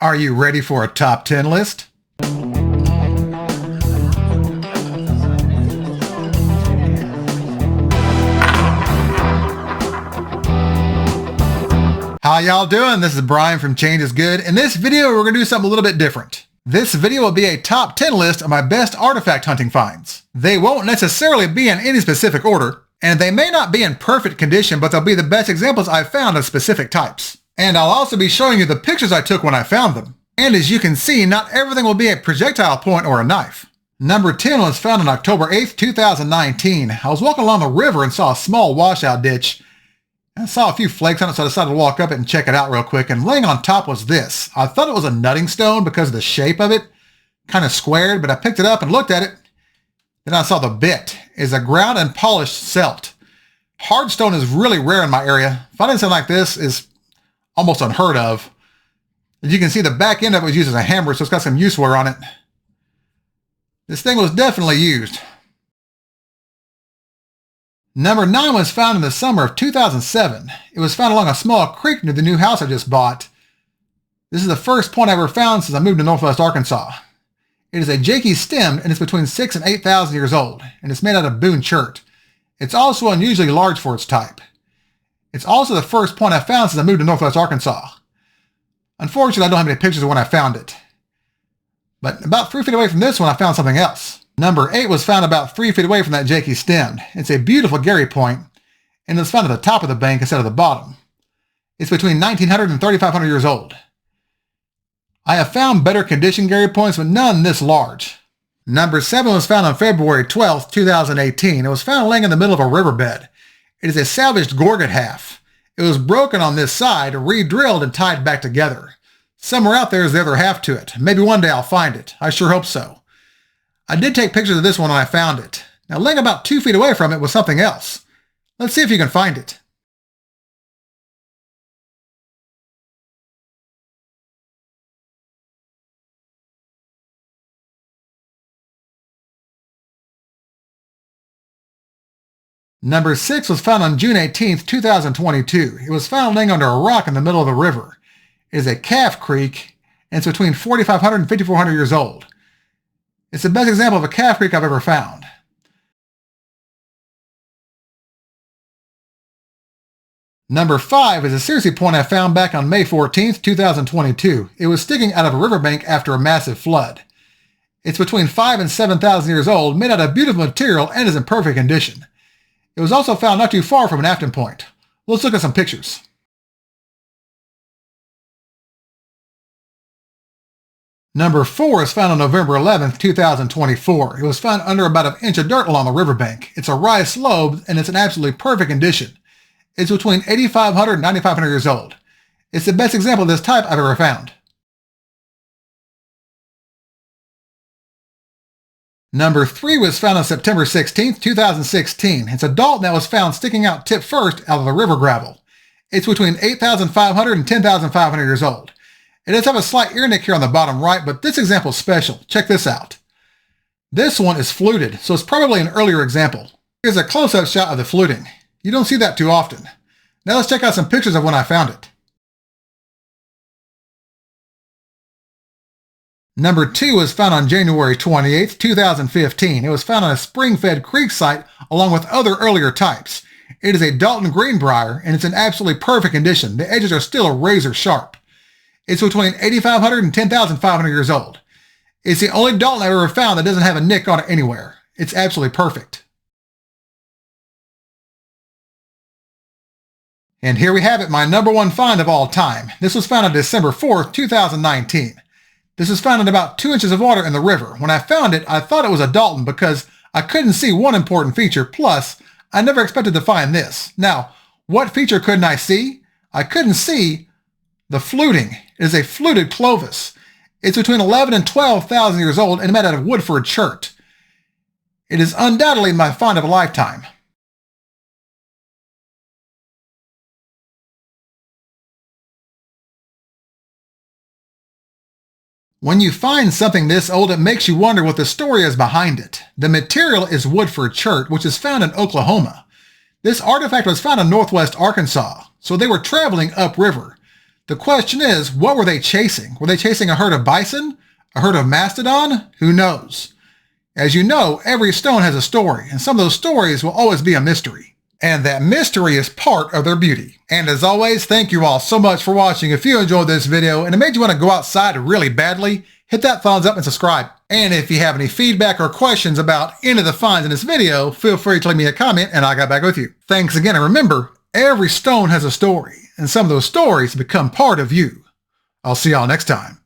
Are you ready for a top 10 list? How y'all doing? This is Brian from Change is Good. In this video, we're going to do something a little bit different. This video will be a top 10 list of my best artifact hunting finds. They won't necessarily be in any specific order, and they may not be in perfect condition, but they'll be the best examples I've found of specific types. And I'll also be showing you the pictures I took when I found them. And as you can see, not everything will be a projectile point or a knife. Number 10 was found on October 8th, 2019. I was walking along the river and saw a small washout ditch. I saw a few flakes on it, so I decided to walk up it and check it out real quick. And laying on top was this. I thought it was a nutting stone because of the shape of it, kind of squared, but I picked it up and looked at it. Then I saw the bit is a ground and polished selt. Hardstone is really rare in my area. Finding something like this is almost unheard of. As you can see, the back end of it was used as a hammer, so it's got some use wear on it. This thing was definitely used. Number 9 was found in the summer of 2007. It was found along a small creek near the new house I just bought. This is the first point I ever found since I moved to Northwest Arkansas. It is a Jakie Stemmed, and it's between 6,000 and 8,000 years old, and it's made out of Boone chert. It's also unusually large for its type. It's also the first point I found since I moved to Northwest Arkansas. Unfortunately, I don't have any pictures of when I found it. But about 3 feet away from this one, I found something else. Number 8 was found about 3 feet away from that Jakie Stemmed. It's a beautiful Gary point, and it's found at the top of the bank instead of the bottom. It's between 1,900 and 3,500 years old. I have found better condition Gary points, but none this large. Number 7 was found on February 12th, 2018. It was found laying in the middle of a riverbed. It is a salvaged gorget half. It was broken on this side, re-drilled, and tied back together. Somewhere out there is the other half to it. Maybe one day I'll find it. I sure hope so. I did take pictures of this one when I found it. Now, laying about 2 feet away from it was something else. Let's see if you can find it. Number 6 was found on June 18th, 2022. It was found laying under a rock in the middle of the river. It is a calf creek, and it's between 4,500 and 5,400 years old. It's the best example of a calf creek I've ever found. Number 5 is a Searcy point I found back on May 14th, 2022. It was sticking out of a riverbank after a massive flood. It's between 5,000 and 7,000 years old, made out of beautiful material, and is in perfect condition. It was also found not too far from an afton point. Let's look at some pictures. Number 4 is found on November 11th, 2024. It was found under about an inch of dirt along the riverbank. It's a rise slobe, and it's in absolutely perfect condition. It's between 8,500 and 9,500 years old. It's the best example of this type I've ever found. Number 3 was found on September 16th, 2016. It's a Dalton that was found sticking out tip first out of the river gravel. It's between 8,500 and 10,500 years old. It does have a slight ear nick here on the bottom right, but this example is special. Check this out. This one is fluted, so it's probably an earlier example. Here's a close-up shot of the fluting. You don't see that too often. Now let's check out some pictures of when I found it. Number 2 was found on January 28th, 2015. It was found on a spring-fed creek site along with other earlier types. It is a Dalton-Greenbrier, and it's in absolutely perfect condition. The edges are still razor sharp. It's between 8,500 and 10,500 years old. It's the only Dalton I've ever found that doesn't have a nick on it anywhere. It's absolutely perfect. And here we have it, my number 1 find of all time. This was found on December 4th, 2019. This was found in about 2 inches of water in the river. When I found it, I thought it was a Dalton because I couldn't see one important feature, plus I never expected to find this. Now, what feature couldn't I see? I couldn't see the fluting. It is a fluted Clovis. It's between 11,000 and 12,000 years old and made out of Woodford chert. It is undoubtedly my find of a lifetime. When you find something this old, it makes you wonder what the story is behind it. The material is Woodford chert, which is found in Oklahoma. This artifact was found in Northwest Arkansas, so they were traveling upriver. The question is, what were they chasing? Were they chasing a herd of bison? A herd of mastodon? Who knows? As you know, every stone has a story, and some of those stories will always be a mystery. And that mystery is part of their beauty. And as always, thank you all so much for watching. If you enjoyed this video and it made you want to go outside really badly, hit that thumbs up and subscribe. And if you have any feedback or questions about any of the finds in this video, feel free to leave me a comment and I'll get back with you. Thanks again, and remember, every stone has a story, and some of those stories become part of you. I'll see y'all next time.